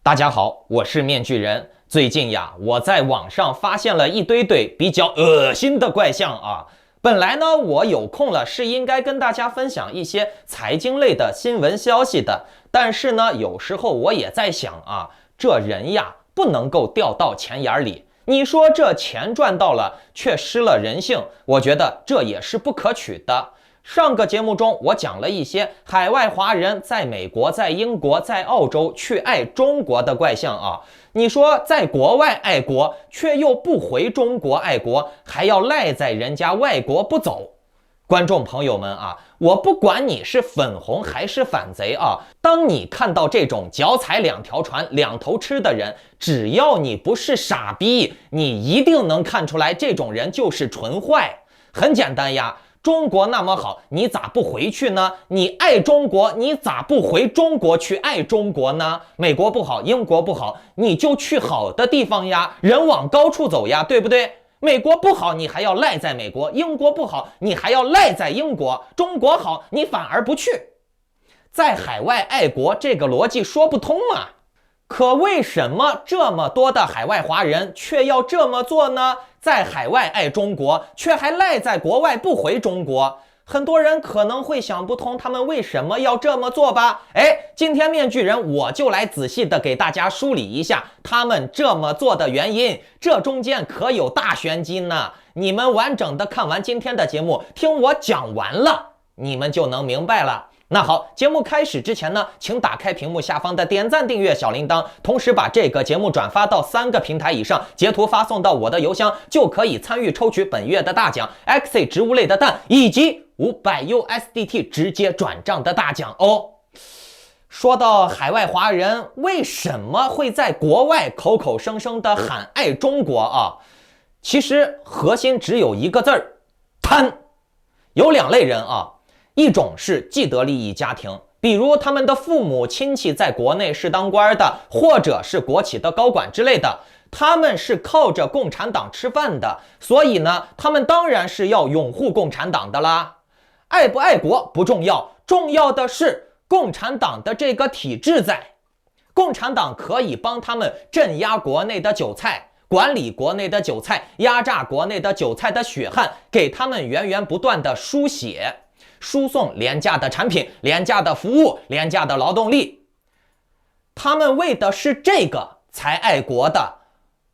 大家好，我是面具人。最近呀，我在网上发现了一堆比较恶心的怪象啊。本来呢，我有空了是应该跟大家分享一些财经类的新闻消息的，但是呢，有时候我也在想啊，这人呀不能够掉到钱眼里。你说这钱赚到了，却失了人性，我觉得这也是不可取的。上个节目中，我讲了一些海外华人在美国、在英国、在澳洲去爱中国的怪象啊。你说在国外爱国，却又不回中国爱国，还要赖在人家外国不走。观众朋友们啊，我不管你是粉红还是反贼啊，当你看到这种脚踩两条船、两头吃的人，只要你不是傻逼，你一定能看出来这种人就是纯坏。很简单呀。中国那么好，你咋不回去呢？你爱中国，你咋不回中国去爱中国呢？美国不好，英国不好，你就去好的地方呀，人往高处走呀，对不对？美国不好，你还要赖在美国；英国不好，你还要赖在英国；中国好，你反而不去。在海外爱国，这个逻辑说不通啊。可为什么这么多的海外华人却要这么做呢？在海外爱中国，却还赖在国外不回中国。很多人可能会想不通他们为什么要这么做吧？今天面具人我就来仔细的给大家梳理一下他们这么做的原因，这中间可有大玄机呢。你们完整的看完今天的节目，听我讲完了，你们就能明白了。那好，节目开始之前呢，请打开屏幕下方的点赞、订阅、小铃铛，同时把这个节目转发到3个平台以上，截图发送到我的邮箱，就可以参与抽取本月的大奖 XC 植物类的蛋以及500 USDT 直接转账的大奖哦。说到海外华人为什么会在国外口口声声的喊爱中国啊？其实核心只有一个字儿：贪。有2类人啊。一种是既得利益家庭，比如他们的父母亲戚在国内是当官的，或者是国企的高管之类的，他们是靠着共产党吃饭的，所以呢，他们当然是要拥护共产党的啦。爱不爱国不重要，重要的是共产党的这个体制在，共产党可以帮他们镇压国内的韭菜，管理国内的韭菜，压榨国内的韭菜的血汗，给他们源源不断的输血，输送廉价的产品、廉价的服务、廉价的劳动力。他们为的是这个才爱国的。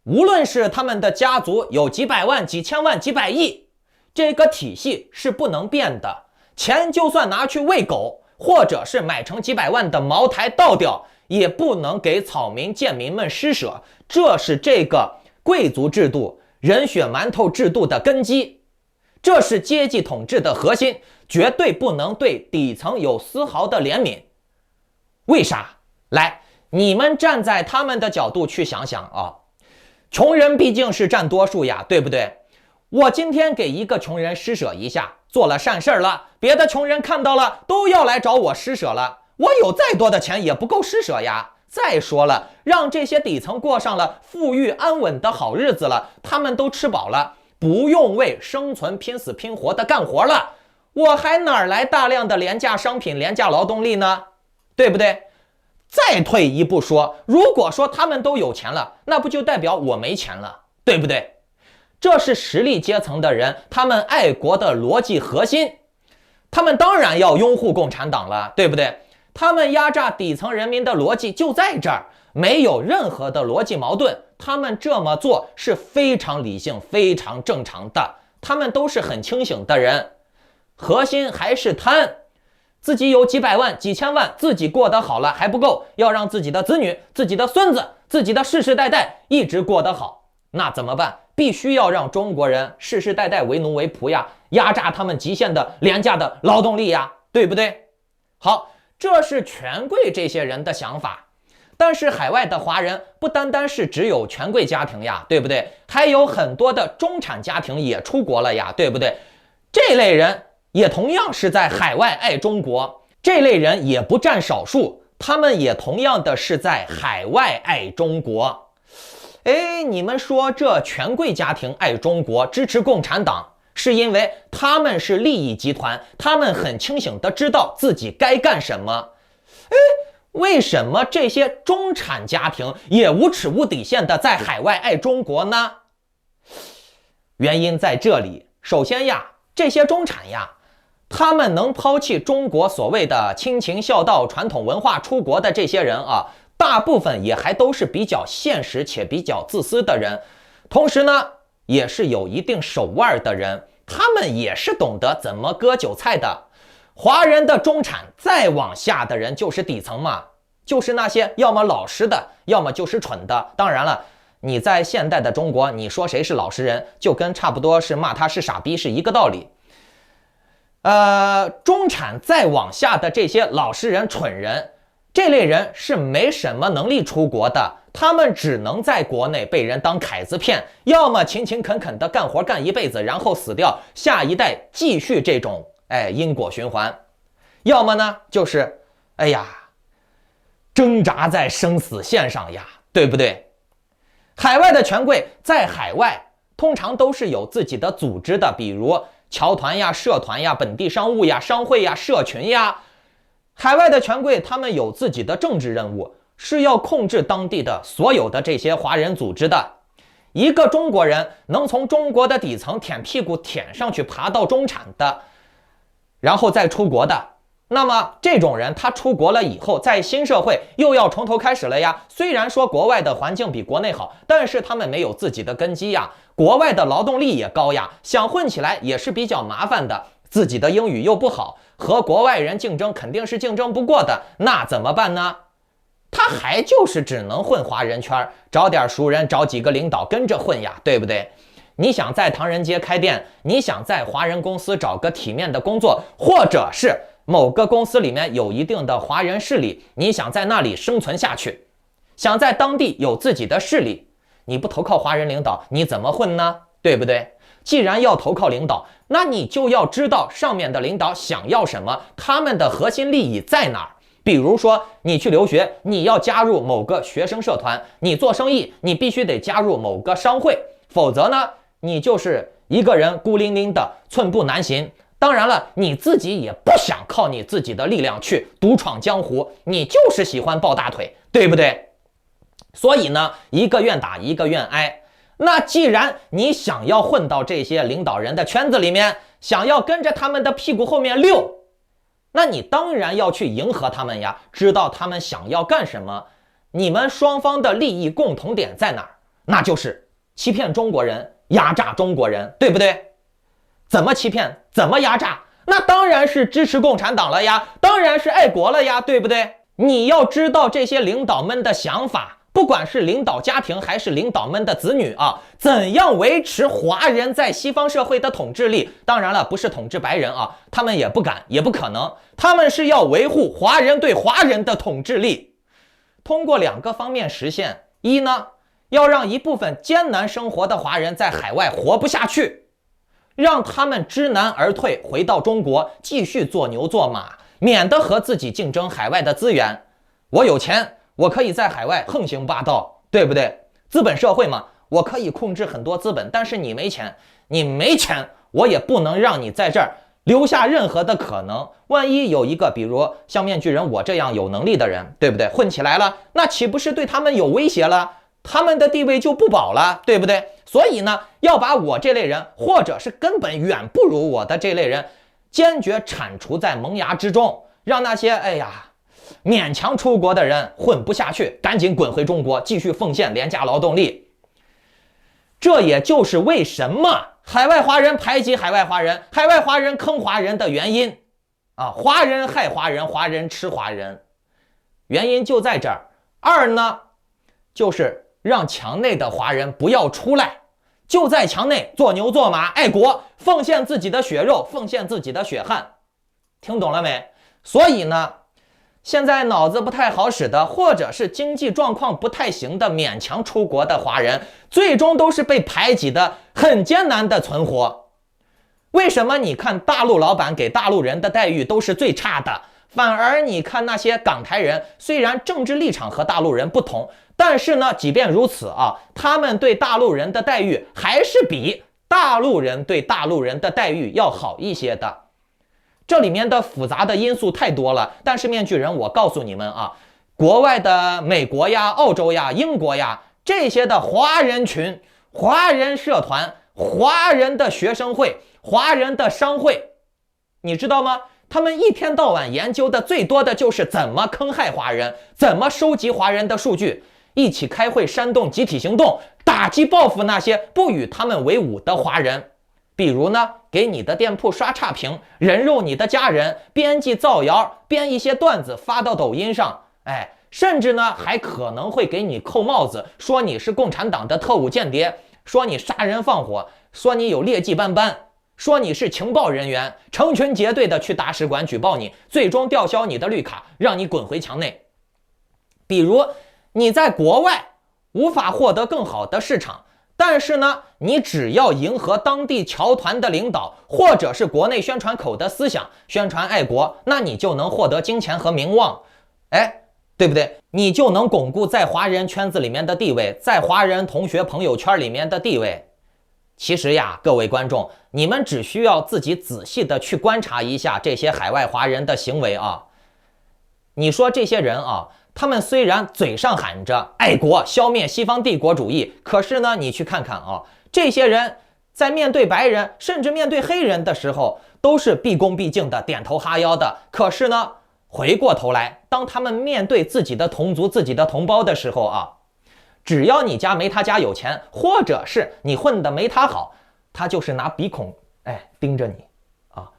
无论是他们的家族有几百万、几千万、几百亿，这个体系是不能变的。钱就算拿去喂狗，或者是买成几百万的茅台倒掉，也不能给草民贱民们施舍。这是这个贵族制度、人血馒头制度的根基，这是阶级统治的核心，绝对不能对底层有丝毫的怜悯。为啥？来，你们站在他们的角度去想想啊，穷人毕竟是占多数呀，对不对？我今天给一个穷人施舍一下，做了善事了，别的穷人看到了都要来找我施舍了，我有再多的钱也不够施舍呀。再说了，让这些底层过上了富裕安稳的好日子了，他们都吃饱了，不用为生存拼死拼活的干活了，我还哪来大量的廉价商品、廉价劳动力呢？对不对？再退一步说，如果说他们都有钱了，那不就代表我没钱了，对不对？这是实力阶层的人，他们爱国的逻辑核心，他们当然要拥护共产党了，对不对？他们压榨底层人民的逻辑就在这儿，没有任何的逻辑矛盾，他们这么做是非常理性、非常正常的，他们都是很清醒的人。核心还是贪，自己有几百万、几千万，自己过得好了还不够，要让自己的子女、自己的孙子、自己的世世代代一直过得好，那怎么办？必须要让中国人世世代代为奴为仆呀，压榨他们极限的廉价的劳动力呀，对不对？好，这是权贵这些人的想法。但是海外的华人不单单是只有权贵家庭呀，对不对？还有很多的中产家庭也出国了呀，对不对？这类人也同样是在海外爱中国，这类人也不占少数，他们也同样的是在海外爱中国。你们说这权贵家庭爱中国，支持共产党，是因为他们是利益集团，他们很清醒的知道自己该干什么。为什么这些中产家庭也无耻无底线的在海外爱中国呢？原因在这里。首先呀，这些中产呀，他们能抛弃中国所谓的亲情孝道传统文化出国的这些人啊，大部分也还都是比较现实且比较自私的人，同时呢也是有一定手腕的人，他们也是懂得怎么割韭菜的。华人的中产再往下的人就是底层嘛，就是那些要么老实的，要么就是蠢的。当然了，你在现代的中国，你说谁是老实人，就跟差不多是骂他是傻逼是一个道理。中产再往下的这些老实人、蠢人，这类人是没什么能力出国的，他们只能在国内被人当凯子骗，要么勤勤恳恳的干活干一辈子，然后死掉，下一代继续这种因果循环，要么呢就是挣扎在生死线上呀，对不对？海外的权贵在海外通常都是有自己的组织的，比如侨团呀、社团呀、本地商务呀、商会呀、社群呀。海外的权贵他们有自己的政治任务，是要控制当地的所有的这些华人组织的。一个中国人能从中国的底层舔屁股舔上去，爬到中产的，然后再出国的，那么这种人他出国了以后，在新社会又要从头开始了呀。虽然说国外的环境比国内好，但是他们没有自己的根基呀，国外的劳动力也高呀，想混起来也是比较麻烦的，自己的英语又不好，和国外人竞争肯定是竞争不过的，那怎么办呢？他还就是只能混华人圈，找点熟人，找几个领导跟着混呀，对不对？你想在唐人街开店，你想在华人公司找个体面的工作，或者是某个公司里面有一定的华人势力，你想在那里生存下去，想在当地有自己的势力，你不投靠华人领导，你怎么混呢？对不对？既然要投靠领导，那你就要知道上面的领导想要什么，他们的核心利益在哪儿。比如说你去留学，你要加入某个学生社团，你做生意，你必须得加入某个商会，否则呢你就是一个人孤零零的，寸步难行。当然了，你自己也不想靠你自己的力量去独闯江湖，你就是喜欢抱大腿，对不对？所以呢，一个愿打一个愿挨。那既然你想要混到这些领导人的圈子里面，想要跟着他们的屁股后面溜，那你当然要去迎合他们呀，知道他们想要干什么。你们双方的利益共同点在哪儿？那就是欺骗中国人，压榨中国人，对不对？怎么欺骗？怎么压榨？那当然是支持共产党了呀，当然是爱国了呀，对不对？你要知道这些领导们的想法，不管是领导家庭还是领导们的子女啊，怎样维持华人在西方社会的统治力？当然了，不是统治白人啊，他们也不敢，也不可能，他们是要维护华人对华人的统治力。通过两个方面实现：一呢，要让一部分艰难生活的华人在海外活不下去，让他们知难而退，回到中国继续做牛做马，免得和自己竞争海外的资源。我有钱，我可以在海外横行霸道，对不对？资本社会嘛，我可以控制很多资本，但是你没钱，我也不能让你在这儿留下任何的可能。万一有一个比如像面具人我这样有能力的人，对不对？混起来了，那岂不是对他们有威胁了？他们的地位就不保了，对不对？所以呢，要把我这类人，或者是根本远不如我的这类人，坚决铲除在萌芽之中，让那些勉强出国的人混不下去，赶紧滚回中国，继续奉献廉价劳动力。这也就是为什么海外华人排挤海外华人，海外华人坑华人的原因啊！华人害华人，华人吃华人，原因就在这儿。二呢，就是让墙内的华人不要出来，就在墙内做牛做马，爱国，奉献自己的血肉，奉献自己的血汗。听懂了没？所以呢，现在脑子不太好使的，或者是经济状况不太行的勉强出国的华人，最终都是被排挤的很艰难的存活。为什么你看大陆老板给大陆人的待遇都是最差的，反而你看那些港台人，虽然政治立场和大陆人不同，但是呢，即便如此啊，他们对大陆人的待遇还是比大陆人对大陆人的待遇要好一些的。这里面的复杂的因素太多了，但是面具人我告诉你们啊，国外的美国呀、澳洲呀、英国呀这些的华人群、华人社团、华人的学生会、华人的商会，你知道吗？他们一天到晚研究的最多的就是怎么坑害华人，怎么收集华人的数据，一起开会煽动集体行动，打击报复那些不与他们为伍的华人。比如呢，给你的店铺刷差评，人肉你的家人，编辑造谣，编一些段子发到抖音上，甚至呢还可能会给你扣帽子，说你是共产党的特务间谍，说你杀人放火，说你有劣迹斑斑，说你是情报人员，成群结队的去大使馆举报你，最终吊销你的绿卡，让你滚回墙内。比如你在国外无法获得更好的市场，但是呢，你只要迎合当地侨团的领导，或者是国内宣传口的思想，宣传爱国，那你就能获得金钱和名望，对不对？你就能巩固在华人圈子里面的地位，在华人同学朋友圈里面的地位。其实呀，各位观众，你们只需要自己仔细的去观察一下这些海外华人的行为啊。你说这些人啊，他们虽然嘴上喊着爱国、消灭西方帝国主义，可是呢，你去看看啊，这些人在面对白人，甚至面对黑人的时候，都是毕恭毕敬的，点头哈腰的。可是呢，回过头来，当他们面对自己的同族、自己的同胞的时候啊，只要你家没他家有钱，或者是你混得没他好，他就是拿鼻孔盯着你啊，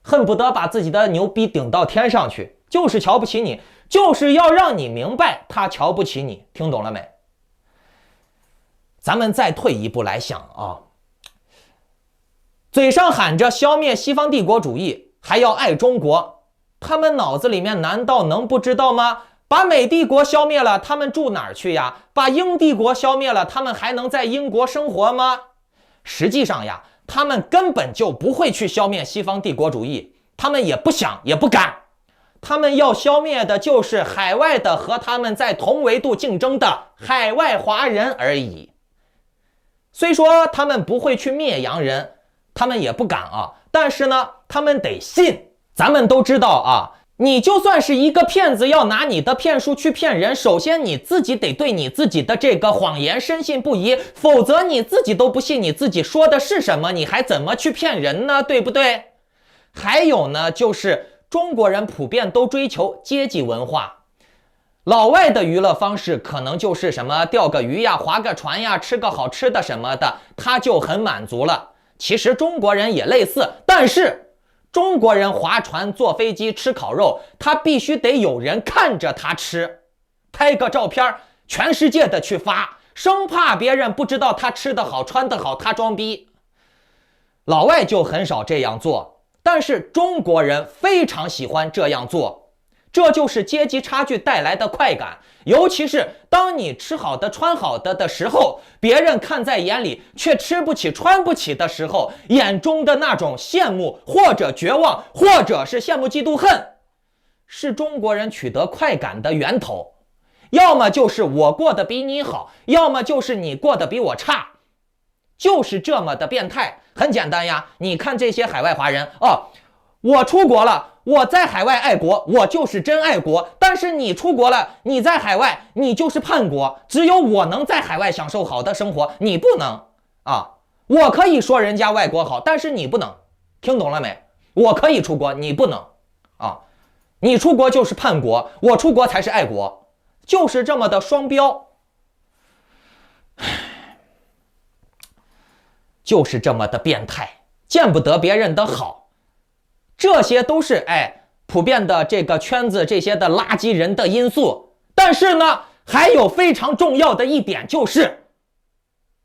恨不得把自己的牛逼顶到天上去，就是瞧不起你，就是要让你明白他瞧不起你，听懂了没？咱们再退一步来想啊，嘴上喊着消灭西方帝国主义，还要爱中国，他们脑子里面难道能不知道吗？把美帝国消灭了，他们住哪儿去呀？把英帝国消灭了，他们还能在英国生活吗？实际上呀，他们根本就不会去消灭西方帝国主义，他们也不想也不敢，他们要消灭的就是海外的和他们在同维度竞争的海外华人而已。虽说他们不会去灭洋人，他们也不敢啊，但是呢，他们得信。咱们都知道啊，你就算是一个骗子，要拿你的骗术去骗人，首先你自己得对你自己的这个谎言深信不疑，否则你自己都不信你自己说的是什么，你还怎么去骗人呢？对不对？还有呢，就是中国人普遍都追求阶级文化，老外的娱乐方式可能就是什么钓个鱼呀、划个船呀、吃个好吃的什么的，他就很满足了。其实中国人也类似，但是中国人划船、坐飞机、吃烤肉，他必须得有人看着他吃，拍个照片，全世界的去发，生怕别人不知道他吃得好、穿得好，他装逼。老外就很少这样做，但是中国人非常喜欢这样做，这就是阶级差距带来的快感。尤其是当你吃好的、穿好的的时候，别人看在眼里却吃不起、穿不起的时候，眼中的那种羡慕或者绝望，或者是羡慕嫉妒恨，是中国人取得快感的源头。要么就是我过得比你好，要么就是你过得比我差，就是这么的变态。很简单呀，你看这些海外华人我出国了，我在海外爱国，我就是真爱国。但是你出国了，你在海外，你就是叛国。只有我能在海外享受好的生活，你不能啊！我可以说人家外国好，但是你不能，听懂了没？我可以出国，你不能啊！你出国就是叛国，我出国才是爱国，就是这么的双标，就是这么的变态，见不得别人的好。这些都是普遍的这个圈子这些的垃圾人的因素。但是呢，还有非常重要的一点，就是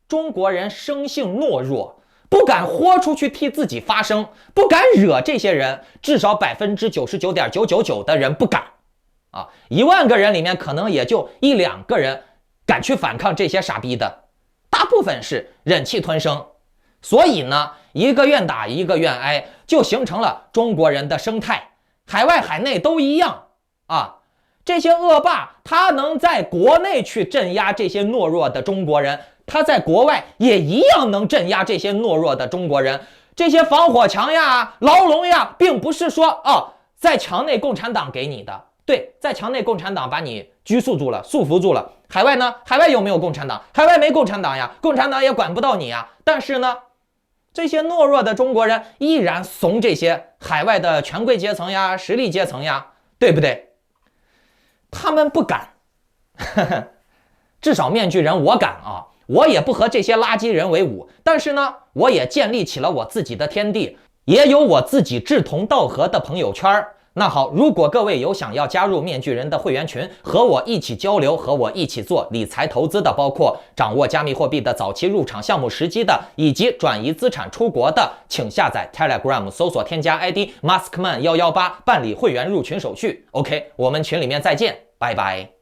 中国人生性懦弱，不敢豁出去替自己发声，不敢惹这些人，至少99.999%的人不敢啊，10000个人里面可能也就1、2个人敢去反抗这些傻逼的，大部分是忍气吞声。所以呢，一个愿打一个愿挨，就形成了中国人的生态，海外海内都一样啊。这些恶霸他能在国内去镇压这些懦弱的中国人，他在国外也一样能镇压这些懦弱的中国人。这些防火墙呀、牢笼呀，并不是说在墙内共产党给你的，对，在墙内共产党把你拘束住了，束缚住了。海外呢？海外有没有共产党？海外没共产党呀，共产党也管不到你呀。但是呢，这些懦弱的中国人依然怂这些海外的权贵阶层呀、实力阶层呀，对不对？他们不敢，至少面具人我敢啊！我也不和这些垃圾人为伍，但是呢，我也建立起了我自己的天地，也有我自己志同道合的朋友圈。那好，如果各位有想要加入面具人的会员群，和我一起交流，和我一起做理财投资的，包括掌握加密货币的早期入场项目时机的，以及转移资产出国的，请下载 Telegram， 搜索添加 ID Maskman118，办理会员入群手续。OK， 我们群里面再见，拜拜。